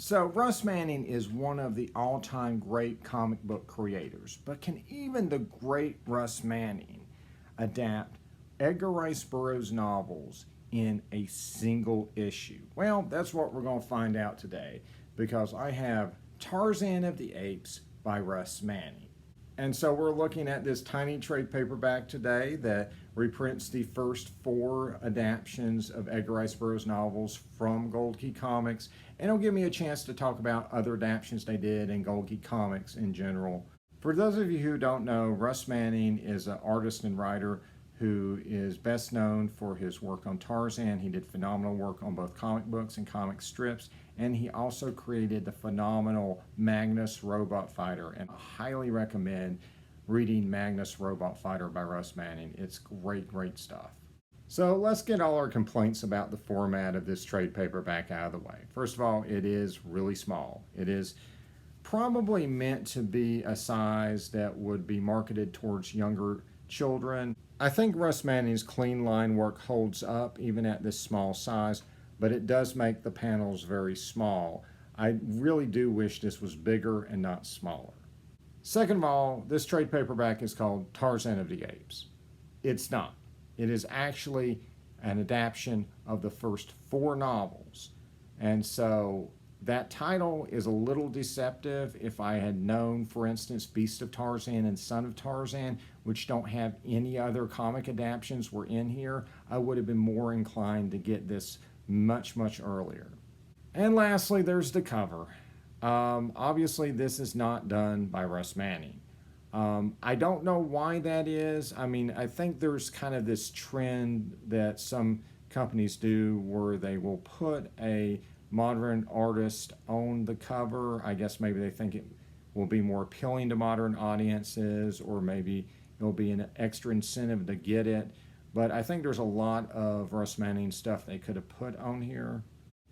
So Russ Manning is one of the all-time great comic book creators, but can even the great Russ Manning adapt Edgar Rice Burroughs novels in a single issue? Well, that's what we're going to find out today, because I have Tarzan of the Apes by Russ Manning. And so we're looking at this tiny trade paperback today that reprints the first 4 adaptions of Edgar Rice Burroughs novels from Gold Key Comics. And it'll give me a chance to talk about other adaptions they did in Gold Key Comics in general. For those of you who don't know, Russ Manning is an artist and writer who is best known for his work on Tarzan. He did phenomenal work on both comic books and comic strips, and he also created the phenomenal Magnus Robot Fighter, and I highly recommend reading Magnus Robot Fighter by Russ Manning. It's great stuff. So let's get all our complaints about the format of this trade paperback out of the way. First of all, it is really small. It is probably meant to be a size that would be marketed towards younger children. I think Russ Manning's clean line work holds up even at this small size, but it does make the panels very small. I really do wish this was bigger and not smaller. Second of all, this trade paperback is called Tarzan of the Apes. It's not. It is actually an adaptation of the first 4 novels. And so that title is a little deceptive. If I had known, for instance, Beast of Tarzan and Son of Tarzan, which don't have any other comic adaptions, were in here, I would have been more inclined to get this much earlier. And lastly, there's the cover. Obviously, this is not done by Russ Manning. I don't know why that is. I mean, I think there's kind of this trend that some companies do where they will put a modern artist on the cover. I guess maybe they think it will be more appealing to modern audiences, or maybe it'll be an extra incentive to get it. But I think there's a lot of Russ Manning stuff they could have put on here.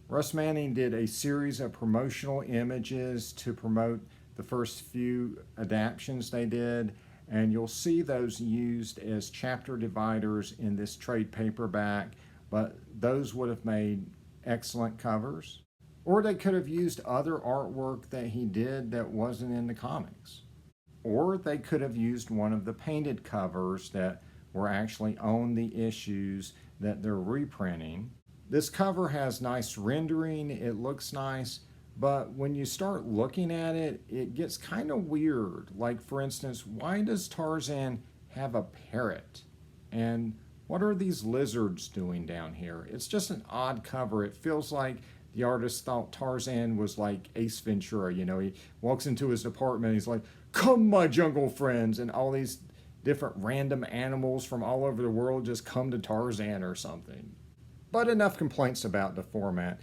Russ Manning did a series of promotional images to promote the first few adaptions they did, and you'll see those used as chapter dividers in this trade paperback, but those would have made excellent covers. Or they could have used other artwork that he did that wasn't in the comics. Or they could have used one of the painted covers that were actually on the issues that they're reprinting. This cover has nice rendering, it looks nice, but when you start looking at it, it gets kind of weird. Like, for instance, why does Tarzan have a parrot? And what are these lizards doing down here? It's just an odd cover. It feels like the artist thought Tarzan was like Ace Ventura. You know, he walks into his apartment, he's like, "Come, my jungle friends," and all these different random animals from all over the world just come to Tarzan or something. But enough complaints about the format.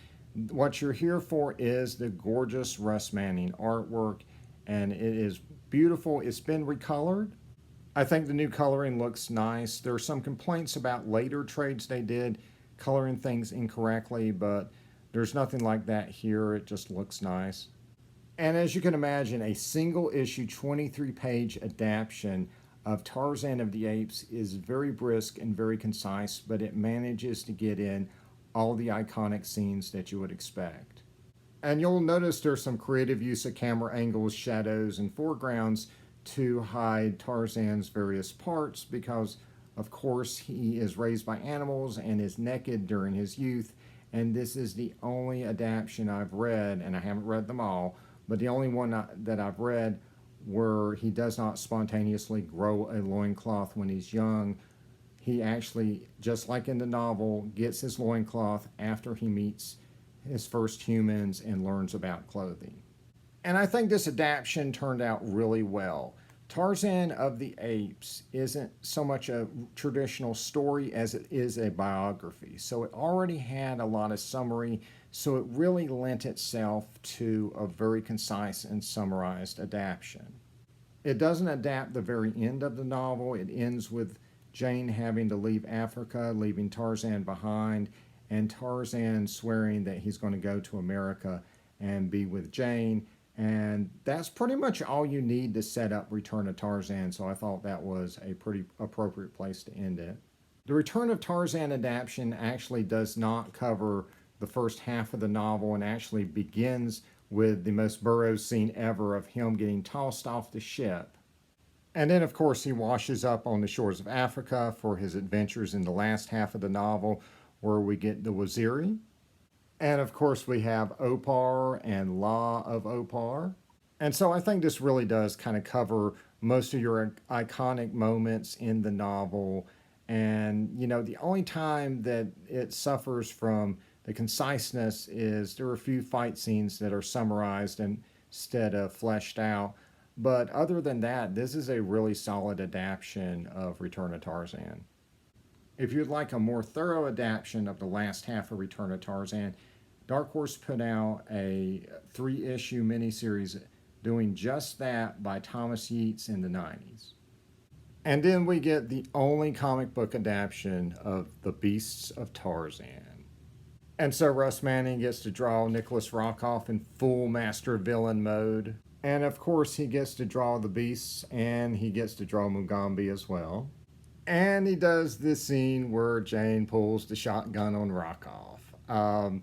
What you're here for is the gorgeous Russ Manning artwork, and it is beautiful. It's been recolored. I think the new coloring looks nice. There are some complaints about later trades they did, coloring things incorrectly, but there's nothing like that here. It just looks nice. And as you can imagine, a single issue 23-page adaptation of Tarzan of the Apes is very brisk and very concise, but it manages to get in all the iconic scenes that you would expect. And you'll notice there's some creative use of camera angles, shadows, and foregrounds to hide Tarzan's various parts, because of course he is raised by animals and is naked during his youth, and this is the only adaptation I've read, and I haven't read them all, but the only one that I've read where he does not spontaneously grow a loincloth when he's young. He actually, just like in the novel, gets his loincloth after he meets his first humans and learns about clothing. And I think this adaptation turned out really well. Tarzan of the Apes isn't so much a traditional story as it is a biography. So it already had a lot of summary, so it really lent itself to a very concise and summarized adaptation. It doesn't adapt the very end of the novel. It ends with Jane having to leave Africa, leaving Tarzan behind, and Tarzan swearing that he's going to go to America and be with Jane. And that's pretty much all you need to set up Return of Tarzan, so I thought that was a pretty appropriate place to end it. The Return of Tarzan adaptation actually does not cover the first half of the novel and actually begins with the most Burroughs scene ever of him getting tossed off the ship. And then, of course, he washes up on the shores of Africa for his adventures in the last half of the novel, where we get the Waziri. And, of course, we have Opar and Law of Opar. And so I think this really does kind of cover most of your iconic moments in the novel. And, you know, the only time that it suffers from the conciseness is there are a few fight scenes that are summarized instead of fleshed out. But other than that, this is a really solid adaptation of Return of Tarzan. If you'd like a more thorough adaptation of the last half of Return of Tarzan, Dark Horse put out a 3-issue miniseries doing just that by Thomas Yeats in the 90s. And then we get the only comic book adaptation of The Beasts of Tarzan. And so Russ Manning gets to draw Nicholas Rockoff in full master villain mode. And of course he gets to draw the beasts, and he gets to draw Mugambi as well. And he does this scene where Jane pulls the shotgun on Rockoff.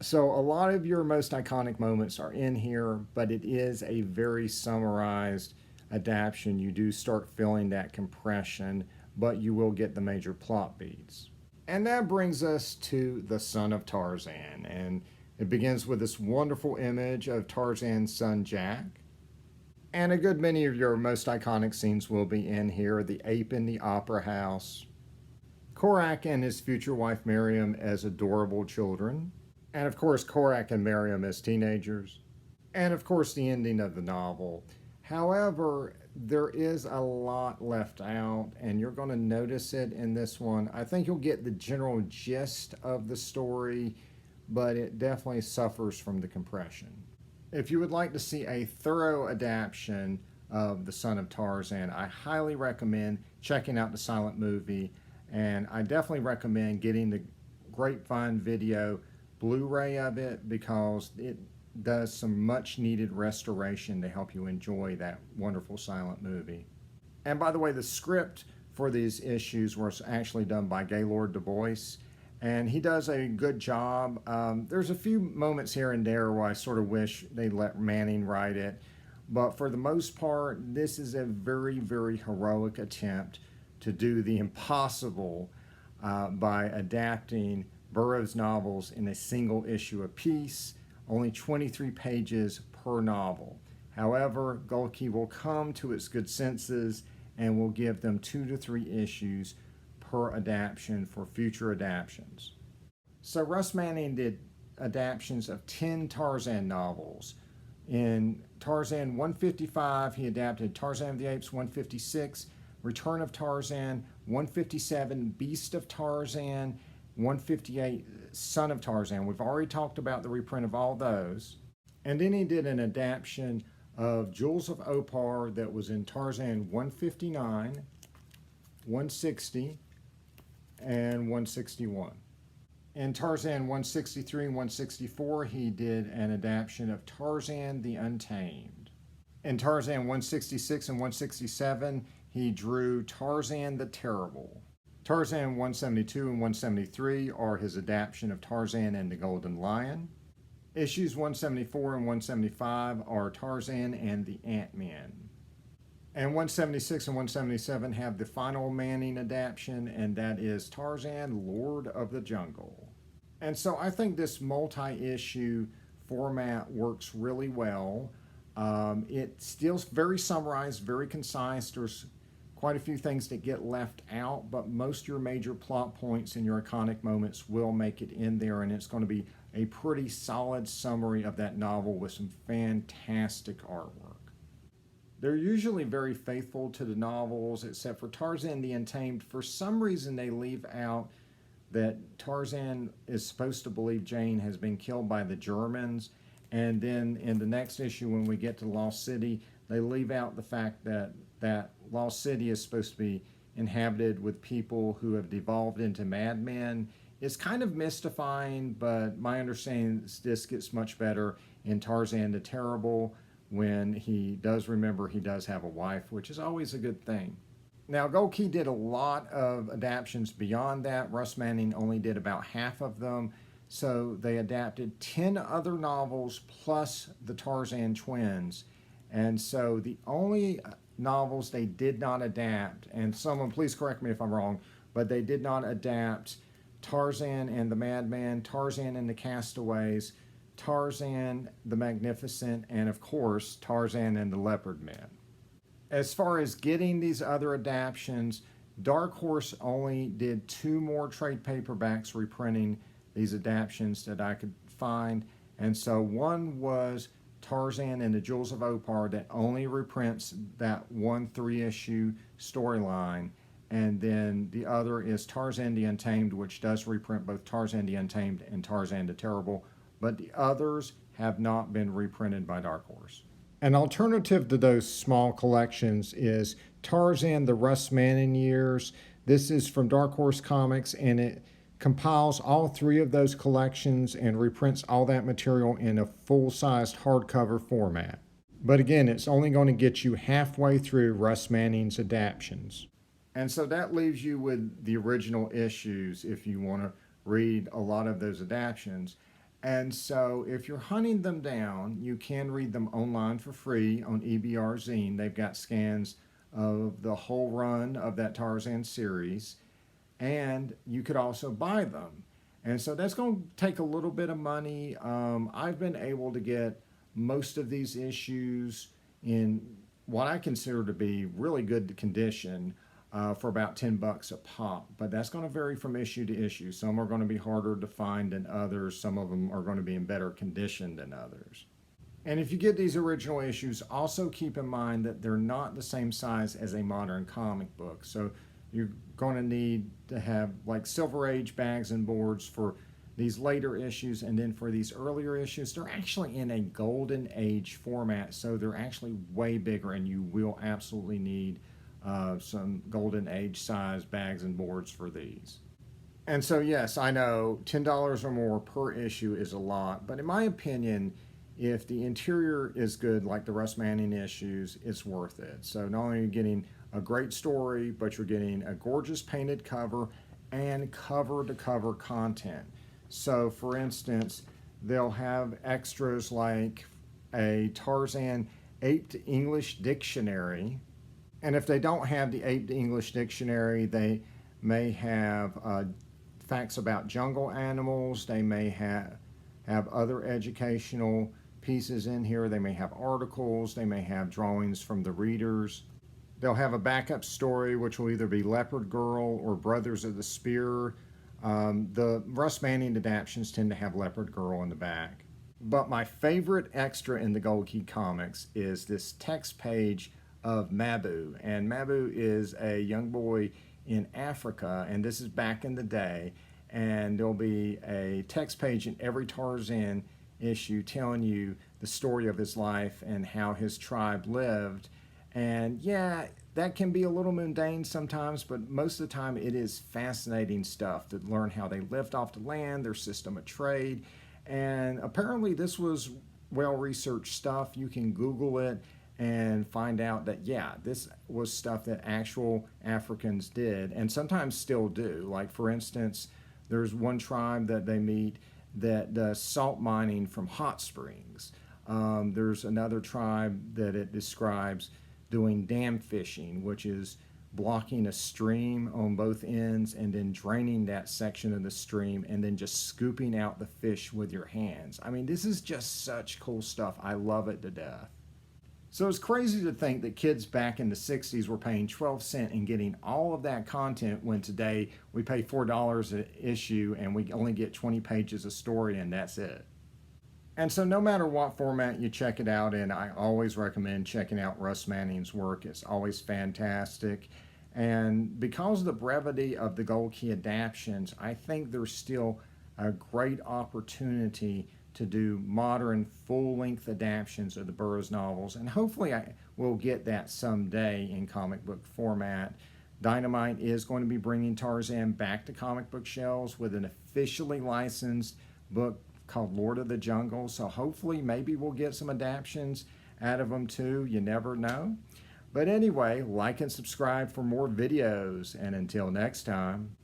So a lot of your most iconic moments are in here, but it is a very summarized adaptation. You do start feeling that compression, but you will get the major plot beats. And that brings us to the Son of Tarzan, and it begins with this wonderful image of Tarzan's son Jack. And a good many of your most iconic scenes will be in here. The ape in the opera house, Korak and his future wife Miriam as adorable children, and of course Korak and Miriam as teenagers, and of course the ending of the novel. However, there is a lot left out, and you're going to notice it in this one. I think you'll get the general gist of the story, but it definitely suffers from the compression. If you would like to see a thorough adaptation of The Son of Tarzan, I highly recommend checking out the silent movie, and I definitely recommend getting the Grapevine video Blu-ray of it, because it does some much needed restoration to help you enjoy that wonderful silent movie. And by the way, the script for these issues was actually done by Gaylord Du Bois, and he does a good job. There's a few moments here and there where I sort of wish they let Manning write it, but for the most part, this is a very, very heroic attempt to do the impossible by adapting Burroughs novels in a single issue apiece, only 23 pages per novel. However, Golke will come to its good senses and will give them 2 to 3 issues per adaptation for future adaptions. So Russ Manning did adaptions of 10 Tarzan novels. In Tarzan 155, he adapted Tarzan of the Apes 156, Return of Tarzan 157, Beast of Tarzan 158, Son of Tarzan. We've already talked about the reprint of all those. And then he did an adaptation of Jewels of Opar that was in Tarzan 159, 160, and 161. In Tarzan 163 and 164, he did an adaptation of Tarzan the Untamed. In Tarzan 166 and 167, he drew Tarzan the Terrible. Tarzan 172 and 173 are his adaptation of Tarzan and the Golden Lion. Issues 174 and 175 are Tarzan and the Ant-Man. And 176 and 177 have the final Manning adaptation, and that is Tarzan, Lord of the Jungle. And so I think this multi-issue format works really well. It's still very summarized, very concise. There's quite a few things that get left out, but most of your major plot points and your iconic moments will make it in there, and it's going to be a pretty solid summary of that novel with some fantastic artwork. They're usually very faithful to the novels, except for Tarzan the Untamed. For some reason, they leave out that Tarzan is supposed to believe Jane has been killed by the Germans, and then in the next issue, when we get to Lost City, they leave out the fact that Lost City is supposed to be inhabited with people who have devolved into madmen. It's kind of mystifying, but my understanding is this gets much better in Tarzan the Terrible, when he does remember he does have a wife, which is always a good thing. Now, Golke did a lot of adaptions beyond that. Russ Manning only did about half of them. So they adapted 10 other novels plus the Tarzan twins. And so the only novels they did not adapt, and someone please correct me if I'm wrong, but they did not adapt Tarzan and the Madman, Tarzan and the Castaways, Tarzan the Magnificent, and of course Tarzan and the Leopard Men. As far as getting these other adaptions, Dark Horse only did 2 more trade paperbacks reprinting these adaptions that I could find. And so one was Tarzan and the Jewels of Opar that only reprints that 1 3-issue storyline. And then the other is Tarzan the Untamed, which does reprint both Tarzan the Untamed and Tarzan the Terrible. But the others have not been reprinted by Dark Horse. An alternative to those small collections is Tarzan the Russ Manning Years. This is from Dark Horse Comics, and it compiles all 3 of those collections and reprints all that material in a full-sized hardcover format. But again, it's only going to get you halfway through Russ Manning's Adaptions. And so that leaves you with the original issues if you want to read a lot of those adaptions. And so if you're hunting them down, you can read them online for free on EBR Zine. They've got scans of the whole run of that Tarzan series. And you could also buy them. And so that's going to take a little bit of money. I've been able to get most of these issues in what I consider to be really good condition for about $10 a pop. But that's going to vary from issue to issue. Some are going to be harder to find than others. Some of them are going to be in better condition than others. And if you get these original issues, also keep in mind that they're not the same size as a modern comic book. So you're going to need to have like Silver Age bags and boards for these later issues, and then for these earlier issues, they're actually in a Golden Age format, so they're actually way bigger, and you will absolutely need some Golden Age size bags and boards for these. And so yes, I know $10 or more per issue is a lot, but in my opinion, if the interior is good, like the Russ Manning issues, it's worth it. So not only are you getting a great story, but you're getting a gorgeous painted cover and cover-to-cover content. So for instance, they'll have extras like a Tarzan Ape English Dictionary. And if they don't have the Ape English Dictionary, they may have facts about jungle animals. They may have other educational pieces in here. They may have articles. They may have drawings from the readers. They'll have a backup story, which will either be Leopard Girl or Brothers of the Spear. The Russ Manning adaptions tend to have Leopard Girl in the back. But my favorite extra in the Gold Key comics is this text page of Mabu. And Mabu is a young boy in Africa, and this is back in the day. And there'll be a text page in every Tarzan issue telling you the story of his life and how his tribe lived. And yeah, that can be a little mundane sometimes, but most of the time it is fascinating stuff to learn how they lived off the land, their system of trade. And apparently this was well-researched stuff. You can Google it and find out that, yeah, this was stuff that actual Africans did and sometimes still do. Like, for instance, there's one tribe that they meet that does salt mining from hot springs. There's another tribe that it describes doing dam fishing, which is blocking a stream on both ends and then draining that section of the stream and then just scooping out the fish with your hands. I mean, this is just such cool stuff. I love it to death. So it's crazy to think that kids back in the 60s were paying 12 cents and getting all of that content when today we pay $4 an issue and we only get 20 pages of story and that's it. And so no matter what format you check it out in, I always recommend checking out Russ Manning's work. It's always fantastic. And because of the brevity of the Gold Key adaptions, I think there's still a great opportunity to do modern full-length adaptions of the Burroughs novels. And hopefully I will get that someday in comic book format. Dynamite is going to be bringing Tarzan back to comic book shelves with an officially licensed book called Lord of the Jungle. So hopefully maybe we'll get some adaptions out of them too. You never know. But anyway, like and subscribe for more videos. And until next time,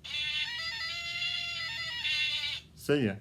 see ya.